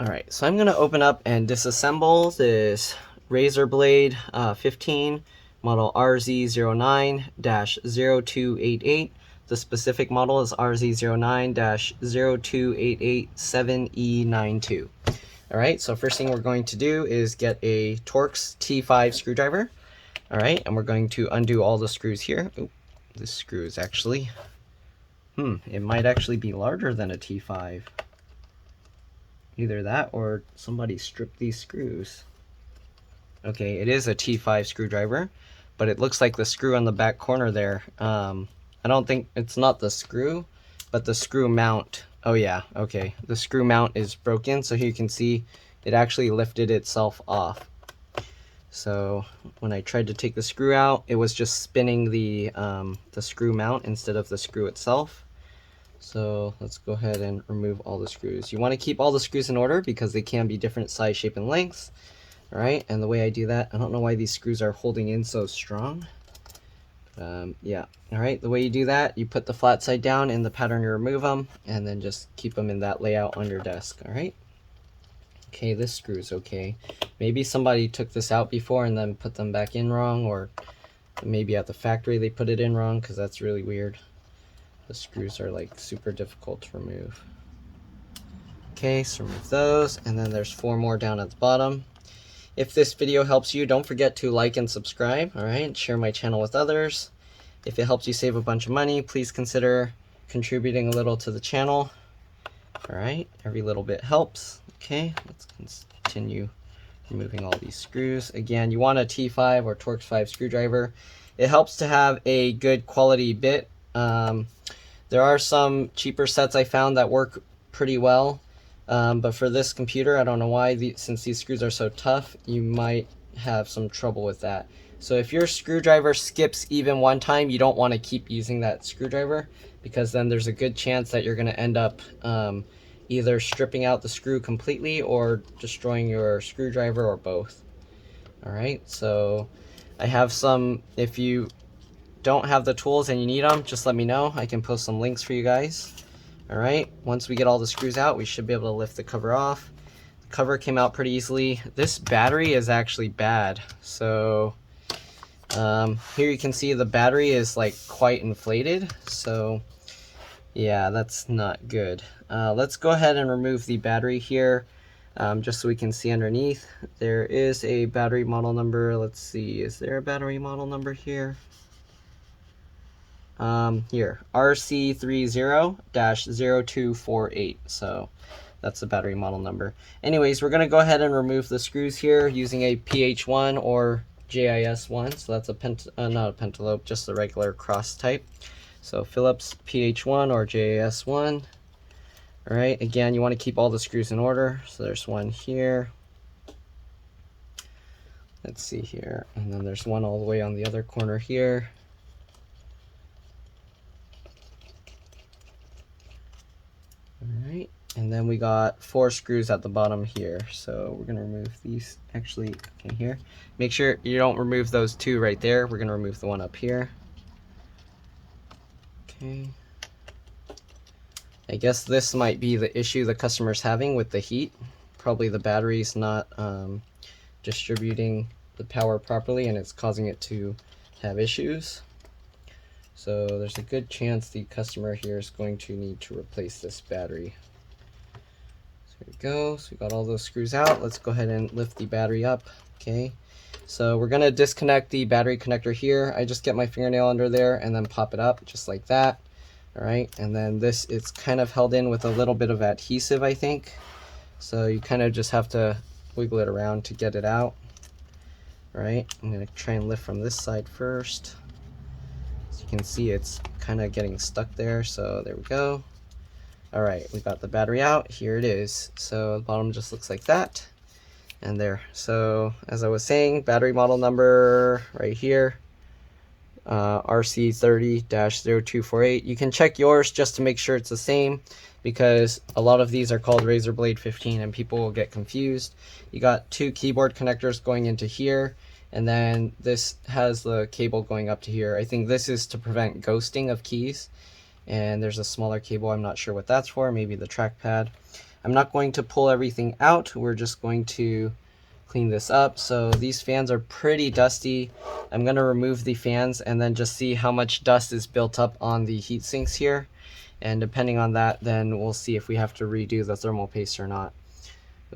Alright, so I'm going to open up and disassemble this Razer Blade 15 model RZ09-0288. The specific model is RZ09-02887E92. Alright, so first thing we're going to do is get a Torx T5 screwdriver. Alright, and we're going to undo all the screws here. Oop, this screw is actually, it might actually be larger than a T5. Either that or somebody stripped these screws. Okay, it is a T5 screwdriver, but it looks like the screw on the back corner there. I don't think it's not the screw, but the screw mount. Oh yeah, okay. The screw mount is broken, so here you can see it actually lifted itself off. So when I tried to take the screw out, it was just spinning the screw mount instead of the screw itself. So let's go ahead and remove all the screws. You want to keep all the screws in order because they can be different size, shape, and lengths. Alright, and the way I do that, I don't know why these screws are holding in so strong. Yeah, alright, the way you do that, you put the flat side down in the pattern you remove them, and then just keep them in that layout on your desk, alright? Okay, this screw is okay. Maybe somebody took this out before and then put them back in wrong, or maybe at the factory they put it in wrong, because that's really weird. The screws are like super difficult to remove. Okay, so remove those, and then there's 4 more down at the bottom. If this video helps you, don't forget to like and subscribe, alright? Share my channel with others. If it helps you save a bunch of money, please consider contributing a little to the channel. Alright, every little bit helps. Okay, let's continue removing all these screws. Again, you want a T5 or Torx 5 screwdriver. It helps to have a good quality bit. There are some cheaper sets I found that work pretty well, but for this computer, I don't know why, since these screws are so tough, you might have some trouble with that. So if your screwdriver skips even one time, you don't want to keep using that screwdriver, because then there's a good chance that you're going to end up either stripping out the screw completely or destroying your screwdriver, or both. Alright, so I have some, if you don't have the tools and you need them, just let me know. I can post some links for you guys. Alright, once we get all the screws out, we should be able to lift the cover off. The cover came out pretty easily. This battery is actually bad. So here you can see the battery is like quite inflated. So yeah, that's not good. Let's go ahead and remove the battery here, just so we can see underneath. There is a battery model number. Let's see, is there a battery model number here? Here, RZ09-0288. So that's the battery model number. Anyways, we're going to go ahead and remove the screws here using a PH1 or JIS1. So that's a not a pentalobe, just the regular cross type. So Phillips PH1 or JIS1. Alright, again, you want to keep all the screws in order. So there's one here. Let's see here. And then there's one all the way on the other corner here. Alright, and then we got 4 screws at the bottom here. So we're going to remove these, actually, in here. Make sure you don't remove those 2 right there. We're going to remove the one up here. Okay. I guess this might be the issue the customer's having with the heat. Probably the battery's not distributing the power properly, and it's causing it to have issues. So there's a good chance the customer here is going to need to replace this battery. So here we go. So we got all those screws out. Let's go ahead and lift the battery up. Okay. So we're going to disconnect the battery connector here. I just get my fingernail under there and then pop it up just like that. Alright, and then this, it's kind of held in with a little bit of adhesive, I think. So you kind of just have to wiggle it around to get it out. Alright, I'm going to try and lift from this side first. As you can see, it's kind of getting stuck there, so there we go. Alright, we got the battery out. Here it is. So the bottom just looks like that. And there. So as I was saying, battery model number right here. RZ09-0288. You can check yours just to make sure it's the same, because a lot of these are called Razer Blade 15 and people will get confused. You got 2 keyboard connectors going into here, and then this has the cable going up to here. I think this is to prevent ghosting of keys, and there's a smaller cable. I'm not sure what that's for, maybe the trackpad. I'm not going to pull everything out. We're just going to clean this up. So these fans are pretty dusty. I'm going to remove the fans and then just see how much dust is built up on the heat sinks here. And depending on that, then we'll see if we have to redo the thermal paste or not.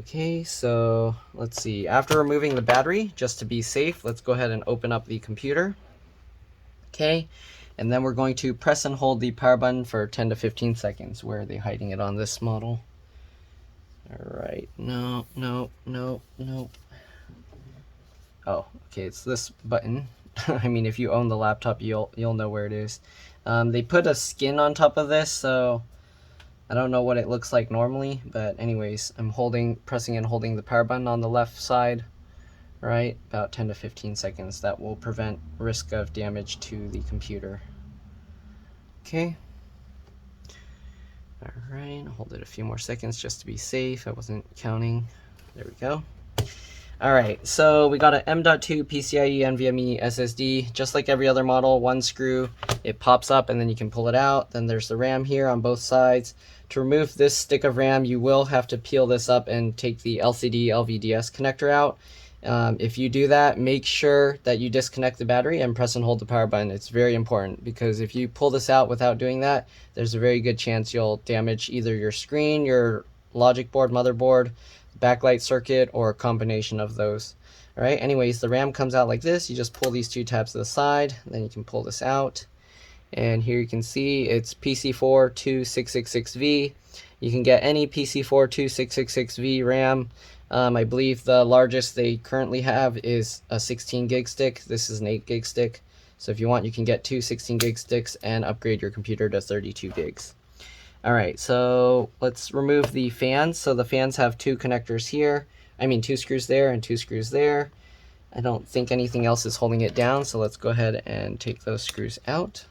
Okay, so let's see. After removing the battery, just to be safe, let's go ahead and open up the computer. Okay, and then we're going to press and hold the power button for 10 to 15 seconds. Where are they hiding it on this model? All right, no. Oh, okay, it's this button. I mean, if you own the laptop, you'll know where it is. They put a skin on top of this, so I don't know what it looks like normally, but anyways, I'm pressing and holding the power button on the left side, right? About 10 to 15 seconds. That will prevent risk of damage to the computer. Okay. All right, hold it a few more seconds just to be safe. I wasn't counting. There we go. All right, so we got an M.2 PCIe NVMe SSD, just like every other model. One screw, it pops up and then you can pull it out. Then there's the RAM here on both sides. To remove this stick of RAM, you will have to peel this up and take the LCD Lvds connector out. If you do that, make sure that you disconnect the battery and press and hold the power button. It's very important, because if you pull this out without doing that, there's a very good chance you'll damage either your screen, your logic board, motherboard, backlight circuit, or a combination of those. All right, anyways, the RAM comes out like this. You just pull these two tabs to the side, then you can pull this out. And here you can see it's PC4-2666V. You can get any PC4-2666V RAM. I believe the largest they currently have is a 16 gig stick. This is an 8 gig stick. So if you want, you can get two 16 gig sticks and upgrade your computer to 32 gigs. All right, so let's remove the fans. So the fans have two connectors here. I mean, two screws there and two screws there. I don't think anything else is holding it down, so let's go ahead and take those screws out.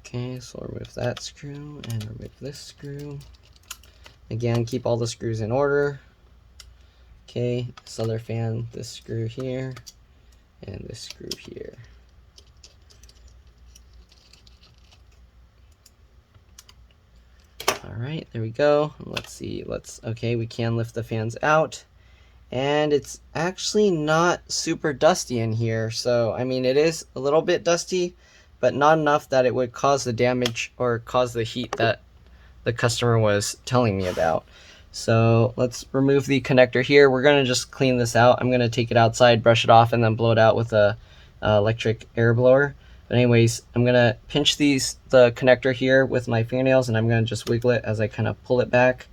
Okay, so remove that screw and remove this screw. Again, keep all the screws in order. Okay, this other fan, this screw here, and this screw here. All right, there we go. Let's see, okay, we can lift the fans out. And it's actually not super dusty in here. So, I mean, it is a little bit dusty, but not enough that it would cause the damage or cause the heat that the customer was telling me about. So let's remove the connector here. We're gonna just clean this out. I'm gonna take it outside, brush it off, and then blow it out with a electric air blower. But anyways, I'm gonna pinch the connector here with my fingernails, and I'm gonna just wiggle it as I kind of pull it back.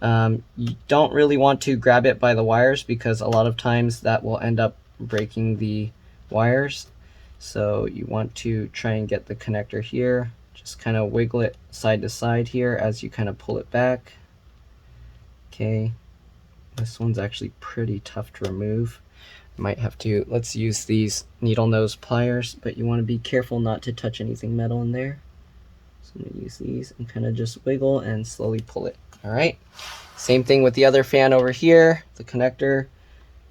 You don't really want to grab it by the wires, because a lot of times that will end up breaking the wires. So you want to try and get the connector here. Just kind of wiggle it side to side here as you kind of pull it back. Okay, this one's actually pretty tough to remove. Might have to, let's use these needle nose pliers, but you want to be careful not to touch anything metal in there. So I'm gonna use these and kind of just wiggle and slowly pull it. All right, same thing with the other fan over here, the connector.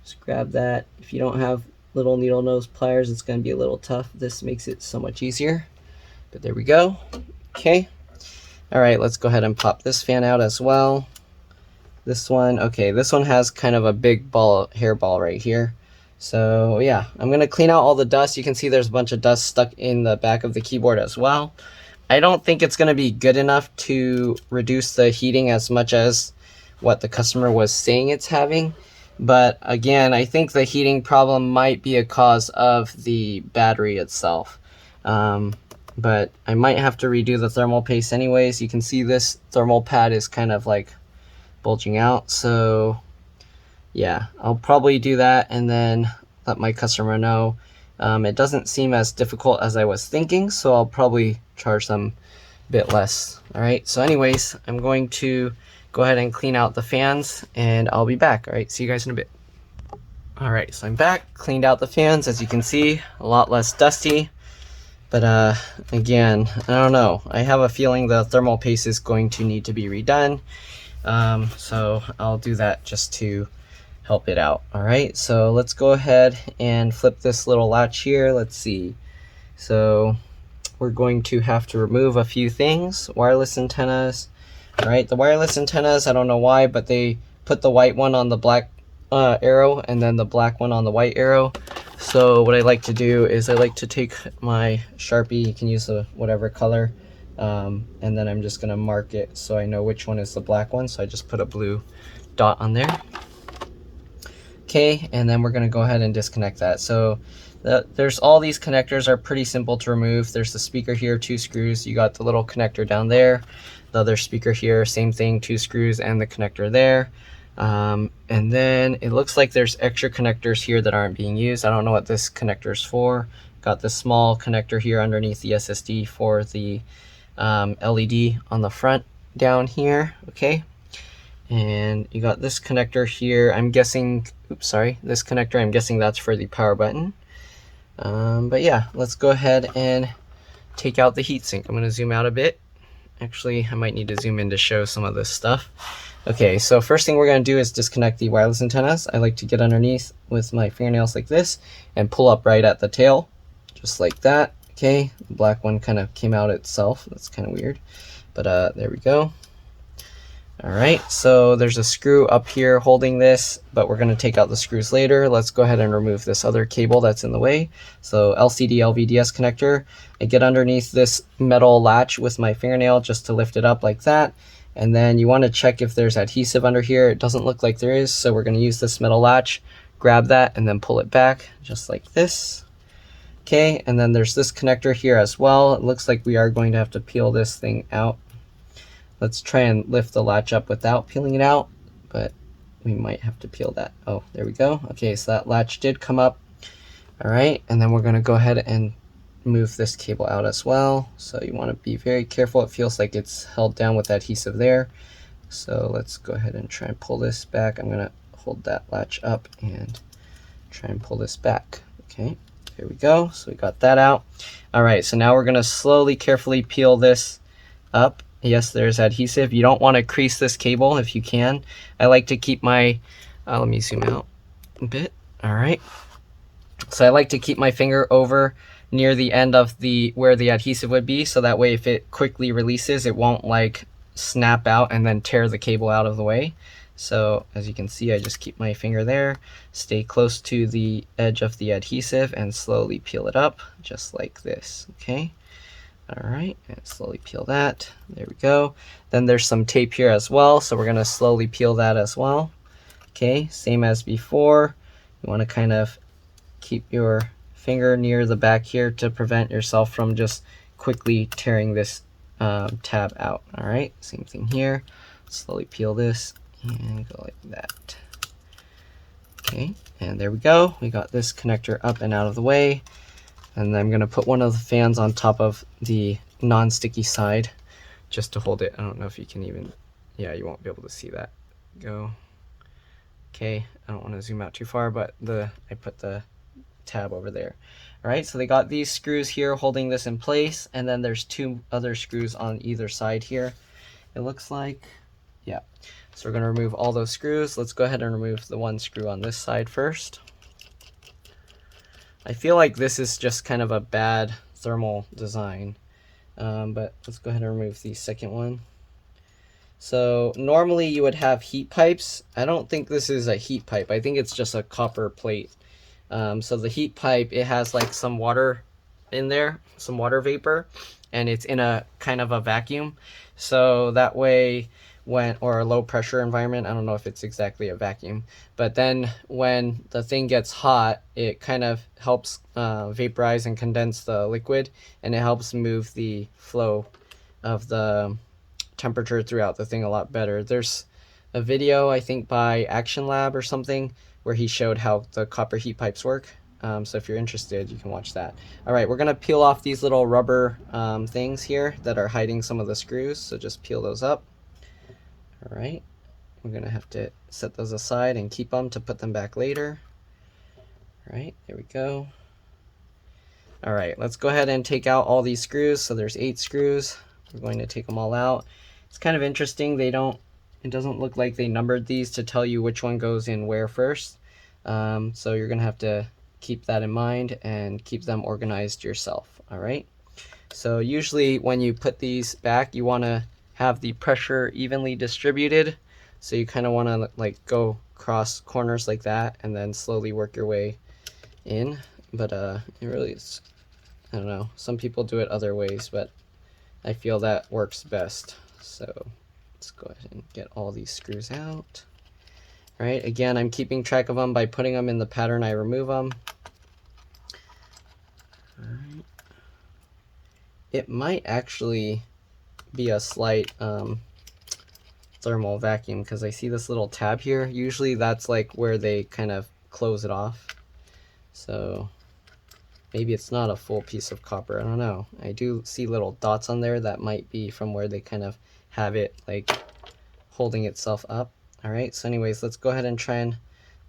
Just grab that. If you don't have little needle nose pliers, it's going to be a little tough. This makes it so much easier. But there we go. Okay. All right, let's go ahead and pop this fan out as well. This one, okay, this one has kind of a big ball, hairball right here. So yeah, I'm going to clean out all the dust. You can see there's a bunch of dust stuck in the back of the keyboard as well. I don't think it's going to be good enough to reduce the heating as much as what the customer was saying it's having. But again, I think the heating problem might be a cause of the battery itself. But I might have to redo the thermal paste anyways. You can see this thermal pad is kind of like bulging out. So yeah, I'll probably do that and then let my customer know. It doesn't seem as difficult as I was thinking, so I'll probably charge them a bit less. All right, so anyways, I'm going to go ahead and clean out the fans and I'll be back. All right, see you guys in a bit. All right, so I'm back, cleaned out the fans. As you can see, a lot less dusty. But again, I don't know. I have a feeling the thermal paste is going to need to be redone. So I'll do that just to help it out. All right, so let's go ahead and flip this little latch here. Let's see. So we're going to have to remove a few things. Wireless antennas, All right, the wireless antennas, I don't know why, but they put the white one on the black arrow and then the black one on the white arrow. So what I like to do is I like to take my Sharpie, you can use whatever color, and then I'm just gonna mark it so I know which one is the black one. So I just put a blue dot on there. Okay, and then we're gonna go ahead and disconnect that. So there's all these connectors are pretty simple to remove. There's the speaker here, 2 screws. You got the little connector down there. The other speaker here, same thing, 2 screws and the connector there. And then it looks like there's extra connectors here that aren't being used. I don't know what this connector is for. Got this small connector here underneath the SSD for the LED on the front down here, okay? And you got this connector here. I'm guessing, oops, sorry, this connector, I'm guessing that's for the power button. But yeah, let's go ahead and take out the heatsink. I'm gonna zoom out a bit. Actually, I might need to zoom in to show some of this stuff. Okay, so first thing we're gonna do is disconnect the wireless antennas. I like to get underneath with my fingernails like this and pull up right at the tail, just like that. Okay, the black one kind of came out itself. That's kind of weird, but there we go. All right, so there's a screw up here holding this, but we're gonna take out the screws later. Let's go ahead and remove this other cable that's in the way. So LCD Lvds connector, I get underneath this metal latch with my fingernail just to lift it up like that. And then you wanna check if there's adhesive under here. It doesn't look like there is, so we're gonna use this metal latch, grab that, and then pull it back just like this. Okay, and then there's this connector here as well. It looks like we are going to have to peel this thing out. Let's try and lift the latch up without peeling it out, but we might have to peel that. Oh, there we go. Okay, so that latch did come up. All right, and then we're gonna go ahead and move this cable out as well. So you wanna be very careful. It feels like it's held down with adhesive there. So let's go ahead and try and pull this back. I'm gonna hold that latch up and try and pull this back. Okay, there we go. So we got that out. All right, so now we're gonna slowly, carefully peel this up. Yes, there's adhesive. You don't want to crease this cable if you can. I like to keep my, let me zoom out a bit. All right. So I like to keep my finger over near the end of where the adhesive would be. So that way, if it quickly releases, it won't like snap out and then tear the cable out of the way. So as you can see, I just keep my finger there, stay close to the edge of the adhesive and slowly peel it up just like this. Okay. All right, and slowly peel that. There we go. Then there's some tape here as well, so we're gonna slowly peel that as well. Okay, same as before. You wanna kind of keep your finger near the back here to prevent yourself from just quickly tearing this tab out. All right, same thing here. Slowly peel this and go like that. Okay, and there we go. We got this connector up and out of the way. And I'm gonna put one of the fans on top of the non-sticky side just to hold it. I don't know if you can even, yeah, you won't be able to see that. Go. Okay, I don't wanna zoom out too far, but I put the tab over there. All right, so they got these screws here holding this in place, and then there's 2 other screws on either side here. It looks like, yeah. So we're gonna remove all those screws. Let's go ahead and remove the 1 screw on this side first. I feel like this is just kind of a bad thermal design, but let's go ahead and remove the second one. So normally you would have heat pipes. I don't think this is a heat pipe. I think it's just a copper plate. So the heat pipe, it has like some water in there, some water vapor, and it's in a kind of a vacuum. So that way, or a low pressure environment, I don't know if it's exactly a vacuum, but then when the thing gets hot, it kind of helps vaporize and condense the liquid, and it helps move the flow of the temperature throughout the thing a lot better. There's a video, I think by Action Lab or something, where he showed how the copper heat pipes work. So if you're interested, you can watch that. All right, we're gonna peel off these little rubber things here that are hiding some of the screws, so just peel those up. All right, we're gonna have to set those aside and keep them to put them back later. All right, there we go. All right, let's go ahead and take out all these screws. So there's 8 screws. We're going to take them all out. It's kind of interesting. It doesn't look like they numbered these to tell you which one goes in where first. So you're gonna have to keep that in mind and keep them organized yourself. All right. So usually when you put these back, you wanna have the pressure evenly distributed. So you kind of want to like go cross corners like that and then slowly work your way in. But it really is, I don't know, some people do it other ways, but I feel that works best. So let's go ahead and get all these screws out. All right, again, I'm keeping track of them by putting them in the pattern I remove them. All right. It might actually be a slight thermal vacuum because I see this little tab here. Usually that's like where they kind of close it off. So maybe it's not a full piece of copper. I don't know. I do see little dots on there that might be from where they kind of have it like holding itself up. All right, so anyways, let's go ahead and try and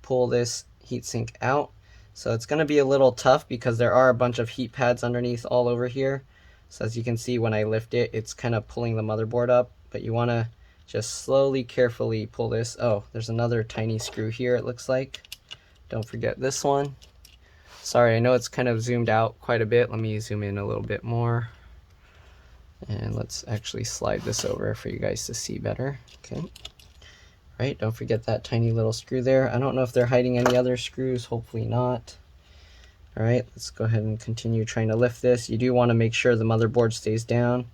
pull this heatsink out. So it's going to be a little tough because there are a bunch of heat pads underneath all over here. So as you can see, when I lift it, it's kind of pulling the motherboard up, but you want to just slowly, carefully pull this. Oh, there's another tiny screw here, it looks like. Don't forget this one. Sorry, I know it's kind of zoomed out quite a bit. Let me zoom in a little bit more. And let's actually slide this over for you guys to see better. Okay. Right, don't forget that tiny little screw there. I don't know if they're hiding any other screws, hopefully not. All right, let's go ahead and continue trying to lift this. You do want to make sure the motherboard stays down.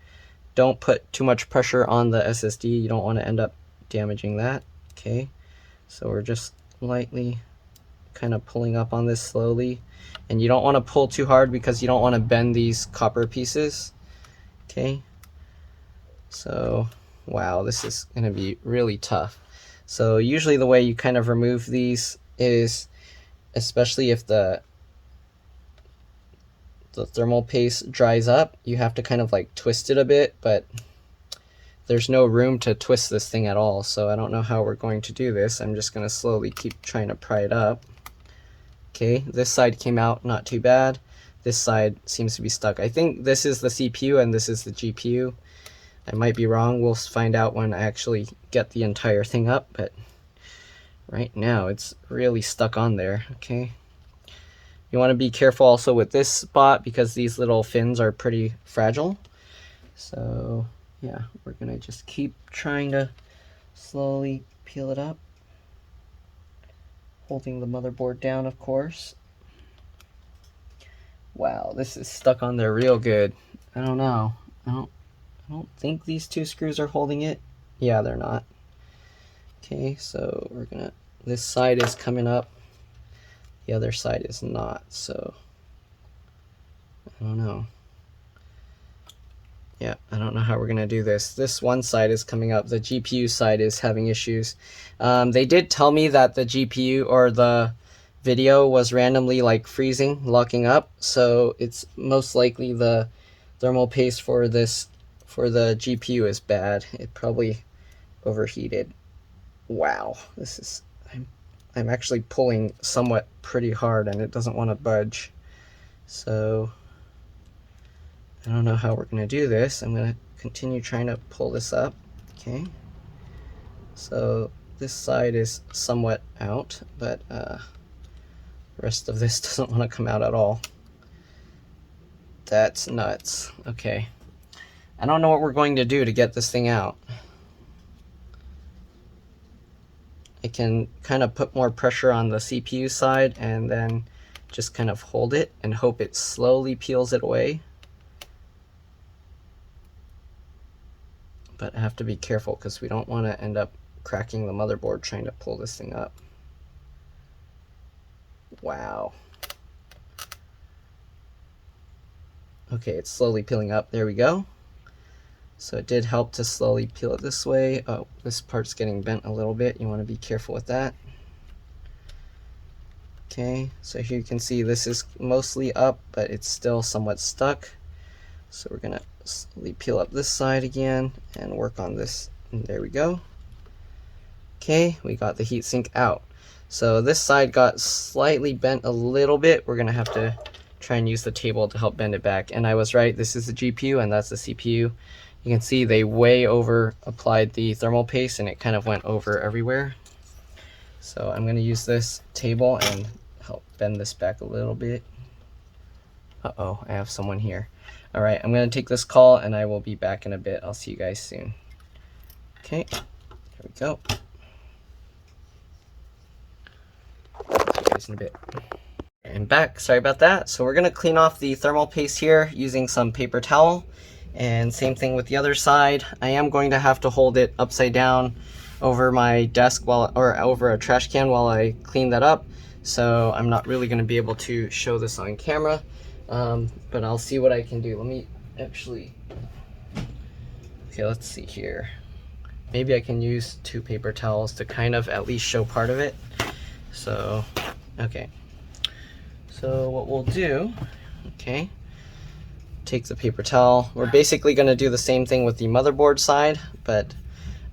Don't put too much pressure on the SSD. You don't want to end up damaging that. Okay, so we're just lightly kind of pulling up on this slowly. And you don't want to pull too hard because you don't want to bend these copper pieces. Okay, so wow, this is going to be really tough. So usually the way you kind of remove these is, especially if the thermal paste dries up, you have to kind of like twist it a bit, but there's no room to twist this thing at all. So I don't know how we're going to do this. I'm just going to slowly keep trying to pry it up. Okay, this side came out not too bad. This side seems to be stuck. I think this is the CPU and this is the GPU. I might be wrong. We'll find out when I actually get the entire thing up, but right now it's really stuck on there. Okay. You want to be careful also with this spot because these little fins are pretty fragile. So yeah, we're gonna just keep trying to slowly peel it up, holding the motherboard down, of course. Wow, this is stuck on there real good. I don't know. I don't think these two screws are holding it. Yeah, they're not. Okay, so we're gonna, this side is coming up, the other side is not, so I don't know. Yeah, I don't know how we're gonna do this. This one side is coming up, the GPU side is having issues. They did tell me that the GPU or the video was randomly like freezing, locking up, so it's most likely the thermal paste for this, for the GPU is bad. It probably overheated. Wow, this is, I'm actually pulling somewhat pretty hard and it doesn't want to budge. So I don't know how we're going to do this. I'm going to continue trying to pull this up. Okay, so this side is somewhat out, but the rest of this doesn't want to come out at all. That's nuts. Okay, I don't know what we're going to do to get this thing out. I can kind of put more pressure on the CPU side and then just kind of hold it and hope it slowly peels it away. But I have to be careful because we don't want to end up cracking the motherboard trying to pull this thing up. Wow. Okay, it's slowly peeling up. There we go. So it did help to slowly peel it this way. Oh, this part's getting bent a little bit. You want to be careful with that. Okay, so here you can see this is mostly up, but it's still somewhat stuck. So we're gonna slowly peel up this side again and work on this. And there we go. Okay, we got the heatsink out. So this side got slightly bent a little bit. We're gonna have to try and use the table to help bend it back. And I was right, this is the GPU and that's the CPU. You can see they way over applied the thermal paste and it kind of went over everywhere. So I'm going to use this table and help bend this back a little bit. Uh-oh, I have someone here. All right, I'm going to take this call and I will be back in a bit. I'll see you guys soon. Okay, there we go. See you guys in a bit. I'm back, sorry about that. So we're gonna clean off the thermal paste here using some paper towel. And same thing with the other side. I am going to have to hold it upside down over my desk or over a trash can while I clean that up. So I'm not really gonna be able to show this on camera, but I'll see what I can do. Let me actually, okay, let's see here. Maybe I can use 2 paper towels to kind of at least show part of it. So, okay. So what we'll do, okay, take the paper towel. We're basically going to do the same thing with the motherboard side, but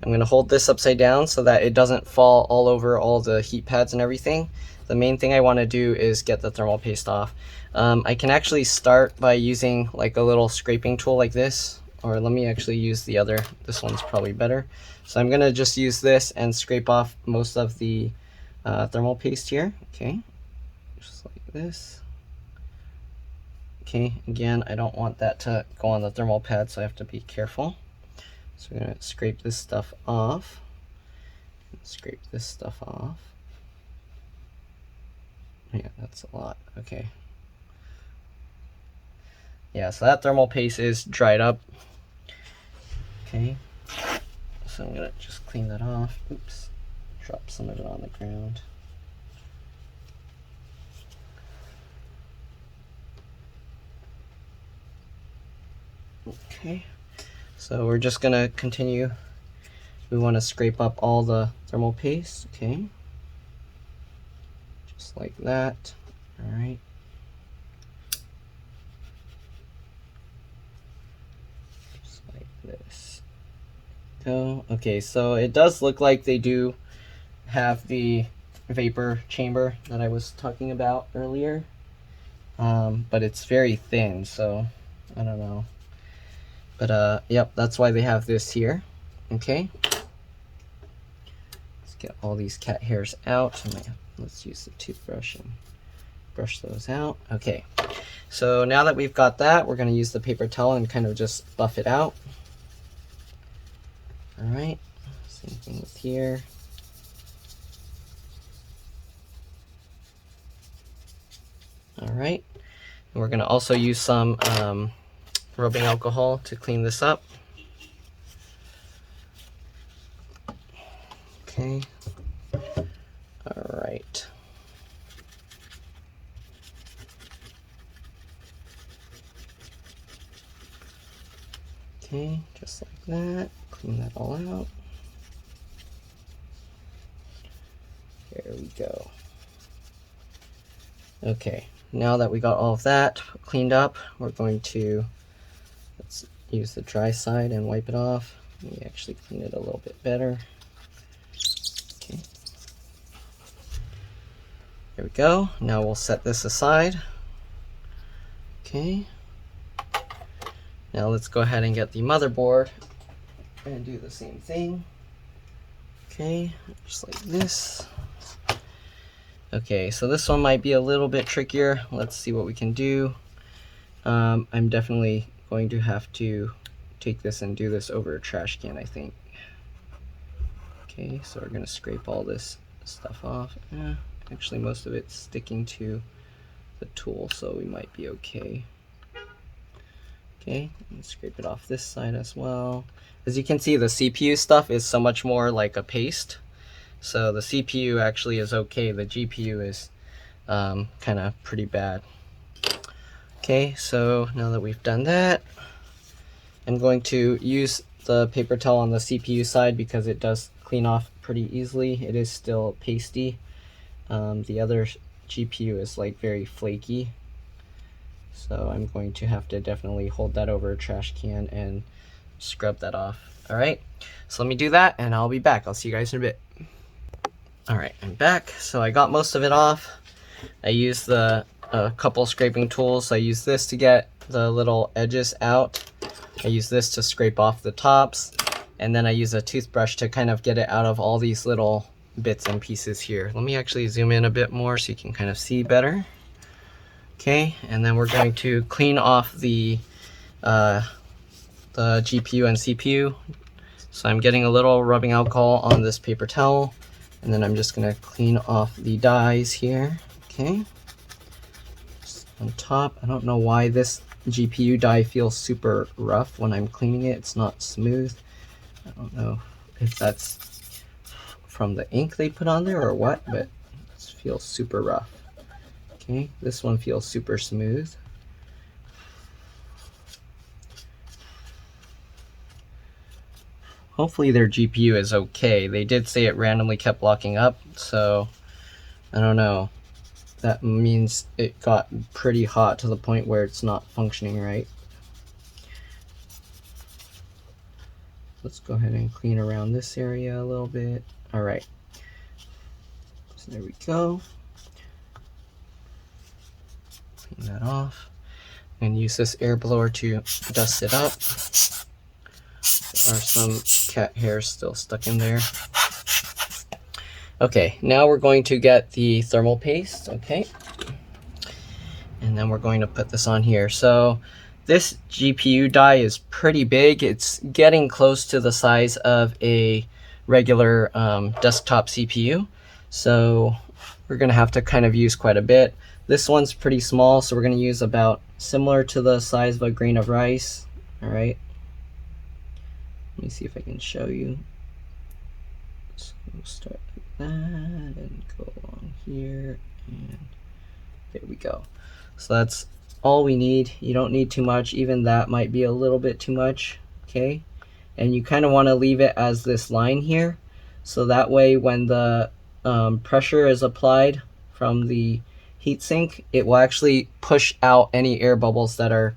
I'm going to hold this upside down so that it doesn't fall all over all the heat pads and everything. The main thing I want to do is get the thermal paste off. I can actually start by using like a little scraping tool like this, or let me actually use the other. This one's probably better. So I'm going to just use this and scrape off most of the thermal paste here. Okay, just like this. Okay, again, I don't want that to go on the thermal pad, so I have to be careful. So we're going to scrape this stuff off. Scrape this stuff off. Yeah, that's a lot. Okay. Yeah, so that thermal paste is dried up. Okay. So I'm going to just clean that off. Oops. Drop some of it on the ground. Okay, so we're just gonna continue. We want to scrape up all the thermal paste, okay, just like that. All right, just like this. Go. Okay, so it does look like they do have the vapor chamber that I was talking about earlier, but it's very thin, so I don't know. But yep, that's why they have this here. Okay, let's get all these cat hairs out. Let's use the toothbrush and brush those out. Okay, so now that we've got that, we're going to use the paper towel and kind of just buff it out. All right, same thing with here. All right, and we're going to also use some rubbing alcohol to clean this up. Okay. All right. Okay, just like that. Clean that all out. There we go. Okay, now that we got all of that cleaned up, we're going to, let's use the dry side and wipe it off. Let me actually clean it a little bit better. Okay. There we go. Now we'll set this aside. Okay. Now let's go ahead and get the motherboard and do the same thing. Okay, just like this. Okay, so this one might be a little bit trickier. Let's see what we can do. I'm definitely going to have to take this and do this over a trash can, I think. Okay, so we're going to scrape all this stuff off. Actually, most of it's sticking to the tool, so we might be okay. Okay, and scrape it off this side as well. As you can see, the CPU stuff is so much more like a paste. So the CPU actually is okay. The GPU is kind of pretty bad. Okay, so now that we've done that, I'm going to use the paper towel on the CPU side because it does clean off pretty easily. It is still pasty. The other GPU is like very flaky. So I'm going to have to definitely hold that over a trash can and scrub that off. All right, so let me do that and I'll be back. I'll see you guys in a bit. All right, I'm back. So I got most of it off. I used a couple scraping tools. I used this to get the little edges out. I use this to scrape off the tops. And then I use a toothbrush to kind of get it out of all these little bits and pieces here. Let me actually zoom in a bit more so you can kind of see better. Okay, and then we're going to clean off the GPU and CPU So I'm getting a little rubbing alcohol on this paper towel, and then I'm just gonna clean off the dies here, okay? Just on top, I don't know why this GPU die feels super rough when I'm cleaning it. It's not smooth. I don't know if that's from the ink they put on there or what, but it feels super rough. Okay, this one feels super smooth. Hopefully their GPU is okay. They did say it randomly kept locking up, so I don't know. That means it got pretty hot to the point where it's not functioning right. Let's go ahead and clean around this area a little bit. All right, so there we go. Clean that off. And use this air blower to dust it up. There are some cat hairs still stuck in there. Okay, now we're going to get the thermal paste, okay? And then we're going to put this on here. So this GPU die is pretty big. It's getting close to the size of a regular desktop CPU. So we're gonna have to kind of use quite a bit. This one's pretty small, so we're gonna use about similar to the size of a grain of rice, all right? Let me see if I can show you. So we'll start like that and go along here, and there we go. So that's all we need. You don't need too much. Even that might be a little bit too much, okay? And you kind of want to leave it as this line here, so that way when the pressure is applied from the heatsink, it will actually push out any air bubbles that are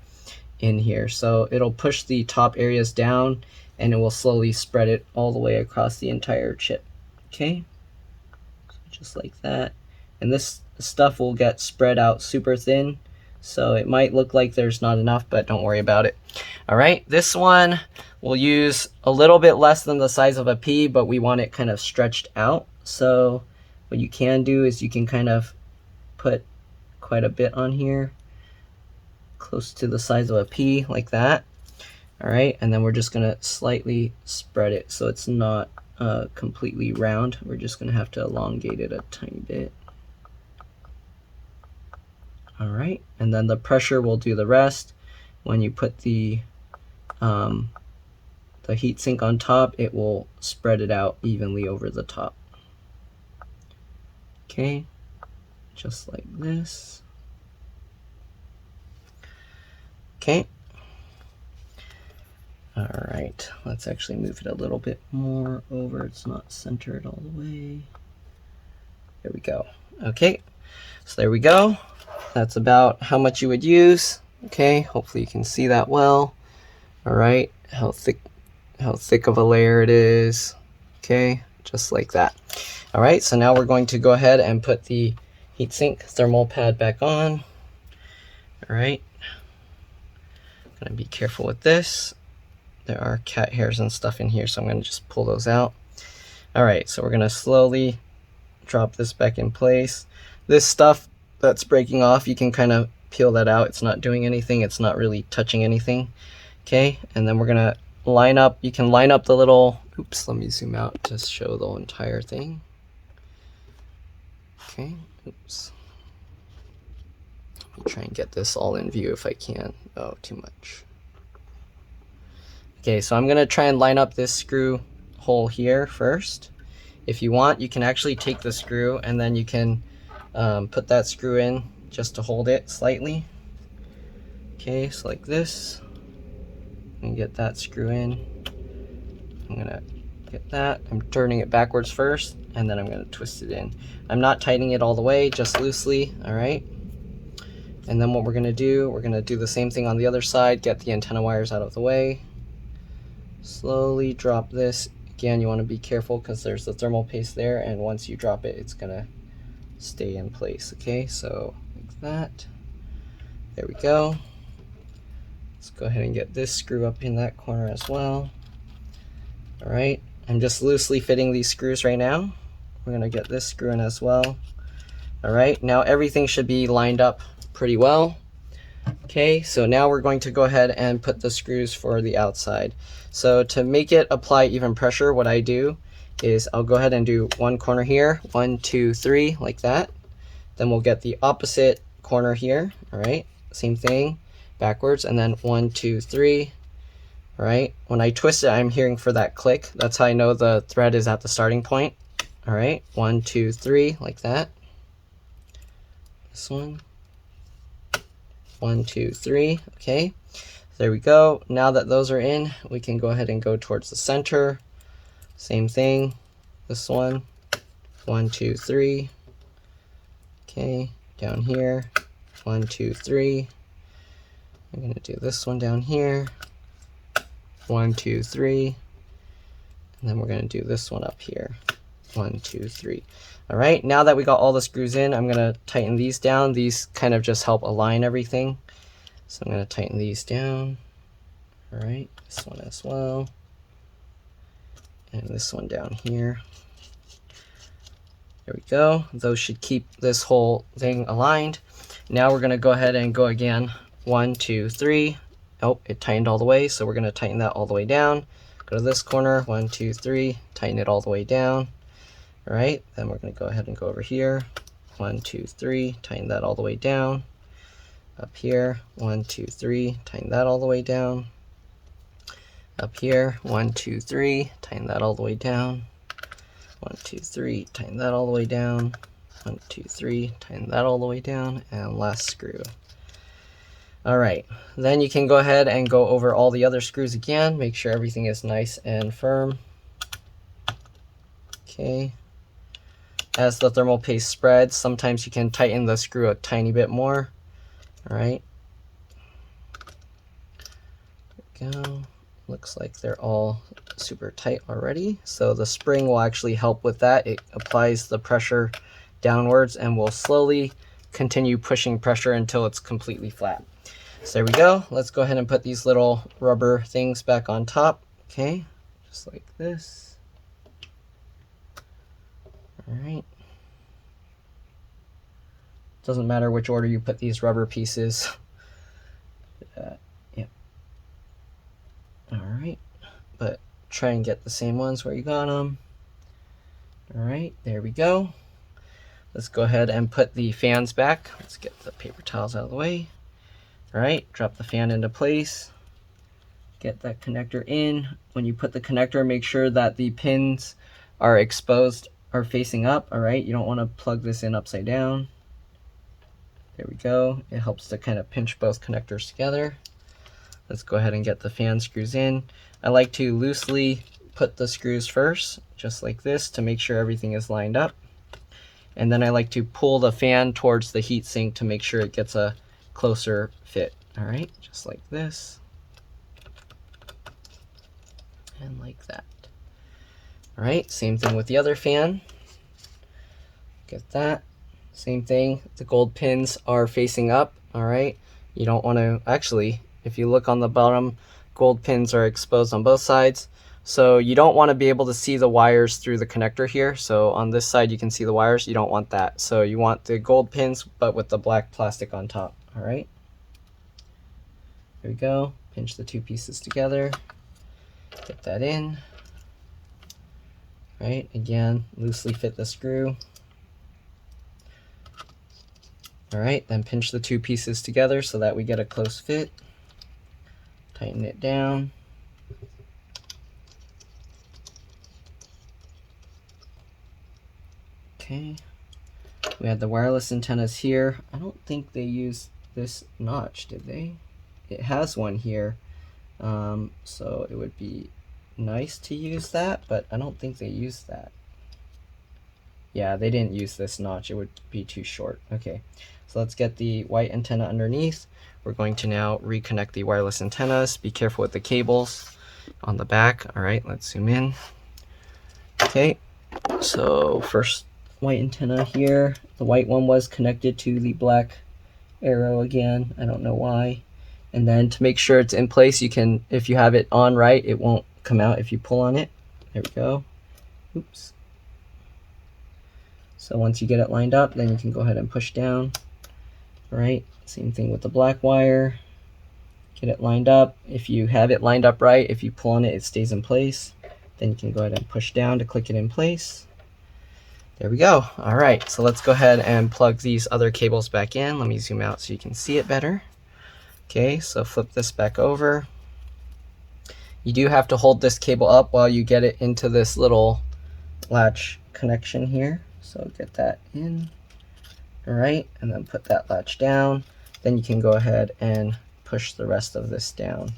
in here. So it'll push the top areas down, and it will slowly spread it all the way across the entire chip, okay? So just like that. And this stuff will get spread out super thin, so it might look like there's not enough, but don't worry about it. All right, this one will use a little bit less than the size of a pea, but we want it kind of stretched out. So what you can do is you can kind of put quite a bit on here, close to the size of a pea, like that. All right, and then we're just gonna slightly spread it so it's not completely round. We're just gonna have to elongate it a tiny bit. All right, and then the pressure will do the rest. When you put the heatsink on top, it will spread it out evenly over the top. Okay, just like this. Okay. All right, let's actually move it a little bit more over. It's not centered all the way. There we go. Okay, so there we go. That's about how much you would use. Okay, hopefully you can see that well. All right, how thick of a layer it is. Okay, just like that. All right, so now we're going to go ahead and put the heatsink thermal pad back on. All right, gonna be careful with this. There are cat hairs and stuff in here, so I'm gonna just pull those out. All right, so we're gonna slowly drop this back in place. This stuff that's breaking off, you can kind of peel that out. It's not doing anything. It's not really touching anything. Okay, and then we're gonna line up. You can line up the little, oops, let me zoom out to show the entire thing. Okay, oops. Let me try and get this all in view if I can. Oh, too much. Okay, so I'm gonna try and line up this screw hole here first. If you want, you can actually take the screw and then you can put that screw in just to hold it slightly. Okay, so like this. And get that screw in. I'm gonna get that. I'm turning it backwards first, and then I'm gonna twist it in. I'm not tightening it all the way, just loosely, all right? And then what we're gonna do the same thing on the other side, get the antenna wires out of the way. Slowly drop this. Again, you wanna be careful because there's the thermal paste there, and once you drop it, it's gonna stay in place, okay? So like that. There we go. Let's go ahead and get this screw up in that corner as well. All right, I'm just loosely fitting these screws right now. We're gonna get this screw in as well. All right, now everything should be lined up pretty well. Okay, so now we're going to go ahead and put the screws for the outside. So to make it apply even pressure, what I do is I'll go ahead and do one corner here, 1, 2, 3, like that. Then we'll get the opposite corner here, all right? Same thing, backwards, and then 1, 2, 3, all right? When I twist it, I'm hearing for that click. That's how I know the thread is at the starting point, all right? 1, 2, 3, like that. This one. 1, 2, 3, okay. There we go. Now that those are in, we can go ahead and go towards the center. Same thing, this one, 1, 2, 3. Okay, down here, 1, 2, 3. I'm gonna do this one down here, 1, 2, 3. And then we're gonna do this one up here, 1, 2, 3. All right, now that we got all the screws in, I'm gonna tighten these down. These kind of just help align everything. So I'm gonna tighten these down. All right, this one as well. And this one down here. There we go. Those should keep this whole thing aligned. Now we're gonna go ahead and go again. 1, 2, 3. Oh, it tightened all the way, so we're gonna tighten that all the way down. Go to this corner, 1, 2, 3, tighten it all the way down. All right, then we're gonna go ahead and go over here. 1, 2, 3, tighten that all the way down. Up here, 1, 2, 3, tighten that all the way down. Up here, 1, 2, 3, tighten that all the way down. 1, 2, 3, tighten that all the way down. 1, 2, 3, tighten that all the way down, and last screw. All right, then you can go ahead and go over all the other screws again. Make sure everything is nice and firm. Okay. As the thermal paste spreads, sometimes you can tighten the screw a tiny bit more. All right. There we go. Looks like they're all super tight already. So the spring will actually help with that. It applies the pressure downwards and will slowly continue pushing pressure until it's completely flat. So there we go. Let's go ahead and put these little rubber things back on top. Okay, just like this. All right. Doesn't matter which order you put these rubber pieces. Yep. All right, but try and get the same ones where you got them. All right, there we go. Let's go ahead and put the fans back. Let's get the paper towels out of the way. All right, drop the fan into place. Get that connector in. When you put the connector, make sure that the pins are exposed or facing up. All right, you don't want to plug this in upside down. There we go. It helps to kind of pinch both connectors together. Let's go ahead and get the fan screws in. I like to loosely put the screws first, just like this, to make sure everything is lined up. And then I like to pull the fan towards the heatsink to make sure it gets a closer fit. All right, just like this. And like that. All right, same thing with the other fan. Get that. Same thing, the gold pins are facing up, all right? You don't want to, actually, if you look on the bottom, gold pins are exposed on both sides. So you don't want to be able to see the wires through the connector here. So on this side, you can see the wires. You don't want that. So you want the gold pins, but with the black plastic on top, all right? There we go, pinch the two pieces together, get that in. All right, again, loosely fit the screw. All right, then pinch the two pieces together so that we get a close fit. Tighten it down. Okay, we had the wireless antennas here. I don't think they used this notch, did they? It has one here, so it would be nice to use that, but I don't think they used that. Yeah, they didn't use this notch. It would be too short. Okay, so let's get the white antenna underneath. We're going to now reconnect the wireless antennas. Be careful with the cables on the back. All right, let's zoom in. Okay, so first white antenna here. The white one was connected to the black arrow again. I don't know why. And then to make sure it's in place, you can, if you have it on right, it won't come out if you pull on it. There we go. Oops. So once you get it lined up, then you can go ahead and push down. right? Same thing with the black wire. Get it lined up. If you have it lined up right, if you pull on it, it stays in place. Then you can go ahead and push down to click it in place. There we go. All right, so let's go ahead and plug these other cables back in. Let me zoom out so you can see it better. Okay, so flip this back over. You do have to hold this cable up while you get it into this little latch connection here. So get that in. All right, and then put that latch down. Then you can go ahead and push the rest of this down.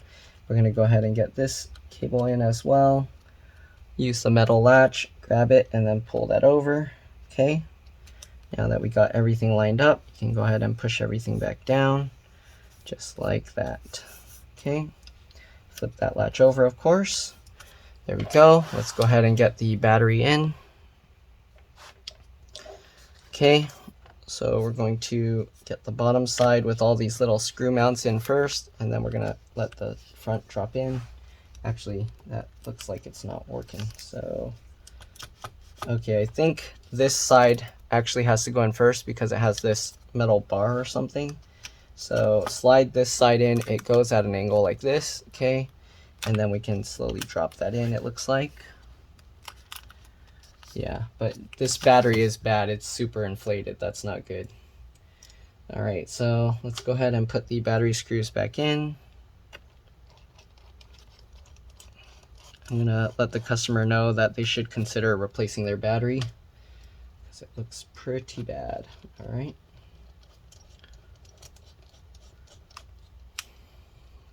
We're gonna go ahead and get this cable in as well. Use the metal latch, grab it, and then pull that over. Okay, now that we got everything lined up, you can go ahead and push everything back down, just like that. Okay, flip that latch over, of course. There we go. Let's go ahead and get the battery in. Okay, so we're going to get the bottom side with all these little screw mounts in first, and then we're gonna let the front drop in. Actually, that looks like it's not working. So, okay, I think this side actually has to go in first because it has this metal bar or something. So slide this side in, it goes at an angle like this, okay? And then we can slowly drop that in, it looks like. Yeah, but this battery is bad. It's super inflated. That's not good. All right, so let's go ahead and put the battery screws back in. I'm gonna let the customer know that they should consider replacing their battery because it looks pretty bad. All right.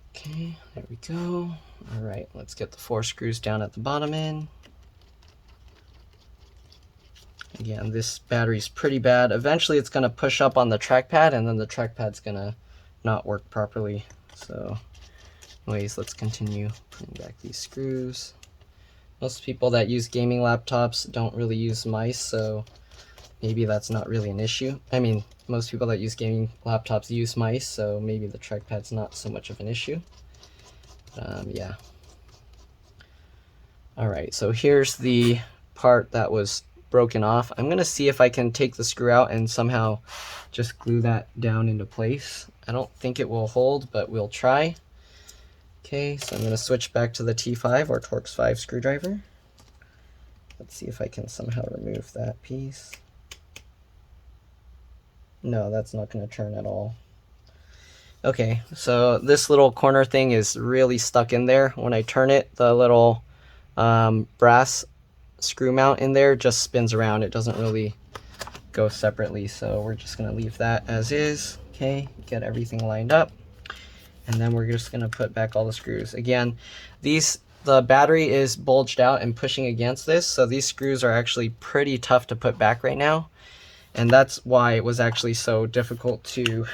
Okay, there we go. All right, let's get the 4 screws down at the bottom end. Again, this battery's pretty bad. Eventually it's gonna push up on the trackpad and then the trackpad's gonna not work properly. So anyways, let's continue putting back these screws. Most people that use gaming laptops don't really use mice, so maybe that's not really an issue. I mean, most people that use gaming laptops use mice, so maybe the trackpad's not so much of an issue. Yeah. All right, so here's the part that was broken off. I'm gonna see if I can take the screw out and somehow just glue that down into place. I don't think it will hold, but we'll try. Okay, so I'm gonna switch back to the T5 or Torx 5 screwdriver. Let's see if I can somehow remove that piece. No, that's not gonna turn at all. Okay, so this little corner thing is really stuck in there. When I turn it, the little brass screw mount in there just spins around. It doesn't really go separately, so we're just gonna leave that as is. Okay, get everything lined up, and then we're just gonna put back all the screws. Again, the battery is bulged out and pushing against this, so these screws are actually pretty tough to put back right now, and that's why it was actually so difficult to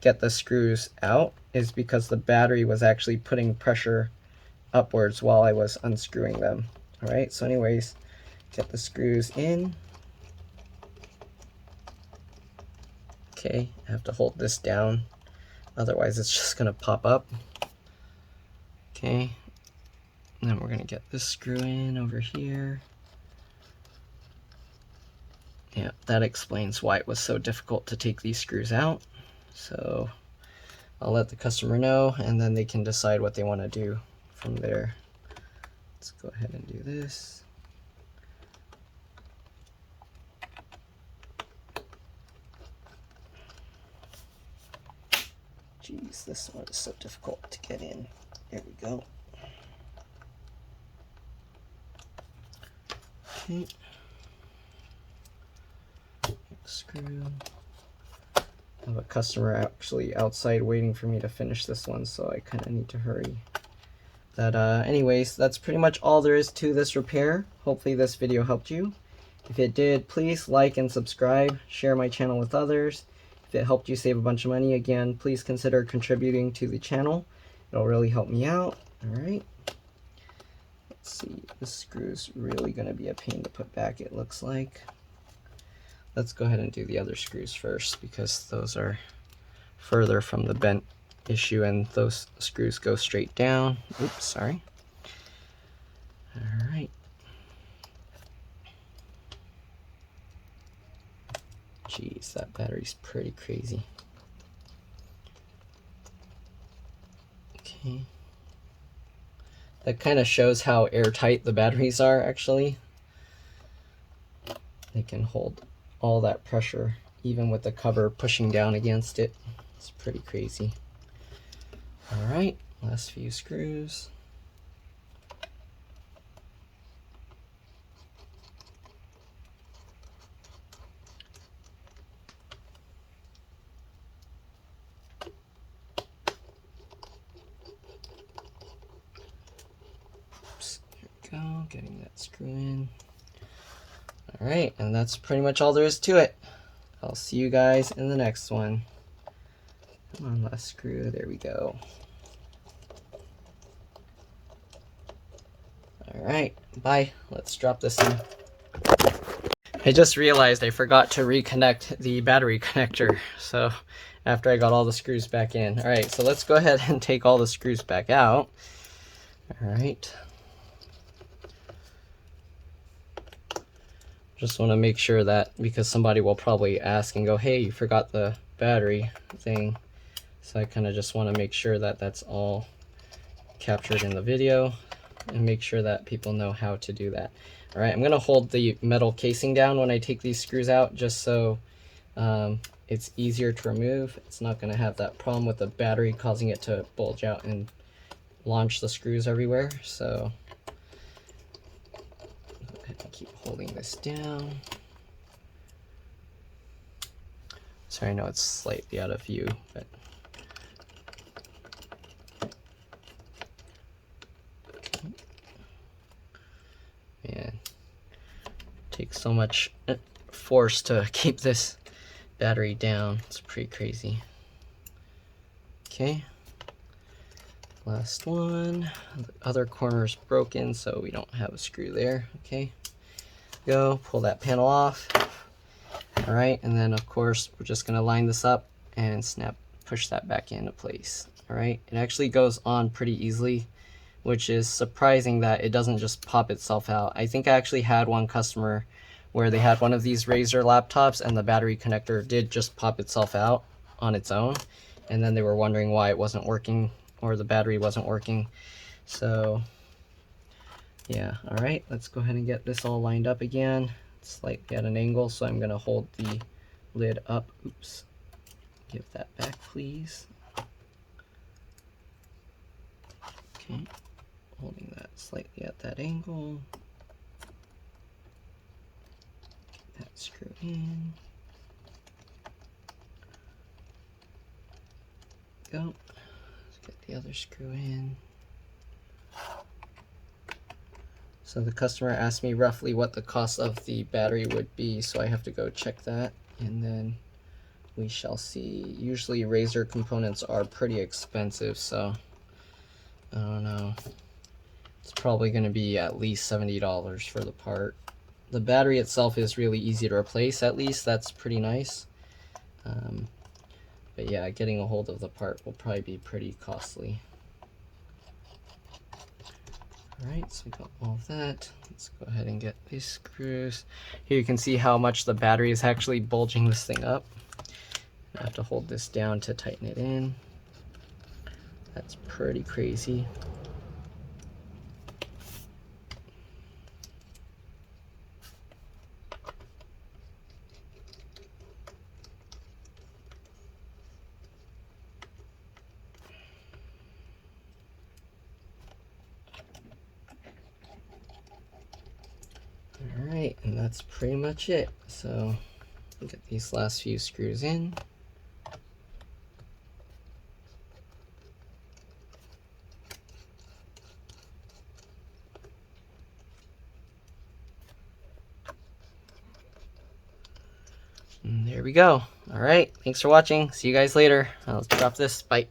get the screws out, is because the battery was actually putting pressure upwards while I was unscrewing them. All right, so anyways, get the screws in. Okay, I have to hold this down, otherwise it's just gonna pop up. Okay, and then we're gonna get this screw in over here. Yeah, that explains why it was so difficult to take these screws out. So I'll let the customer know, and then they can decide what they want to do from there. Let's go ahead and do this. Jeez, this one is so difficult to get in. There we go. Okay. Screw. I have a customer actually outside waiting for me to finish this one, so I kind of need to hurry. But anyways, that's pretty much all there is to this repair. Hopefully this video helped you. If it did, please like and subscribe, share my channel with others. If it helped you save a bunch of money, again, please consider contributing to the channel. It'll really help me out. All right. Let's see, this screw's really gonna be a pain to put back, it looks like. Let's go ahead and do the other screws first, because those are further from the bent issue, and those screws go straight down. Oops, sorry. All right. Jeez, that battery's pretty crazy. Okay. That kind of shows how airtight the batteries are, actually. They can hold all that pressure, even with the cover pushing down against it. It's pretty crazy. All right, last few screws. Oops, here we go, getting that screw in. All right, and that's pretty much all there is to it. I'll see you guys in the next one. Come on, last screw, there we go. All right, bye. Let's drop this in. I just realized I forgot to reconnect the battery connector. So after I got all the screws back in. All right, so let's go ahead and take all the screws back out. All right. Just want to make sure that, because somebody will probably ask and go, hey, you forgot the battery thing. So I kind of just want to make sure that that's all captured in the video and make sure that people know how to do that. All right, I'm going to hold the metal casing down when I take these screws out, just so it's easier to remove. It's not going to have that problem with the battery causing it to bulge out and launch the screws everywhere. So go ahead and keep holding this down. Sorry, I know it's slightly out of view, but man, it takes so much force to keep this battery down. It's pretty crazy. Okay, last one. The other corner is broken, so we don't have a screw there. Okay, go pull that panel off. All right, and then of course we're just gonna line this up and push that back into place. All right, it actually goes on pretty easily, which is surprising that it doesn't just pop itself out. I think I actually had one customer where they had one of these Razer laptops and the battery connector did just pop itself out on its own, and then they were wondering why it wasn't working or the battery wasn't working. So yeah, all right, let's go ahead and get this all lined up again. It's slightly at an angle, so I'm gonna hold the lid up. Oops, give that back, please. Okay, holding that slightly at that angle. Get that screw in. Go. Let's get the other screw in. So the customer asked me roughly what the cost of the battery would be, so I have to go check that, and then we shall see. Usually Razer components are pretty expensive, so I don't know. It's probably going to be at least $70 for the part. The battery itself is really easy to replace, at least. That's pretty nice. But yeah, getting a hold of the part will probably be pretty costly. Alright, so we got all of that. Let's go ahead and get these screws. Here you can see how much the battery is actually bulging this thing up. I have to hold this down to tighten it in. That's pretty crazy. Alright, and that's pretty much it. So get these last few screws in. And there we go. Alright, thanks for watching. See you guys later. Let's drop this. Bye.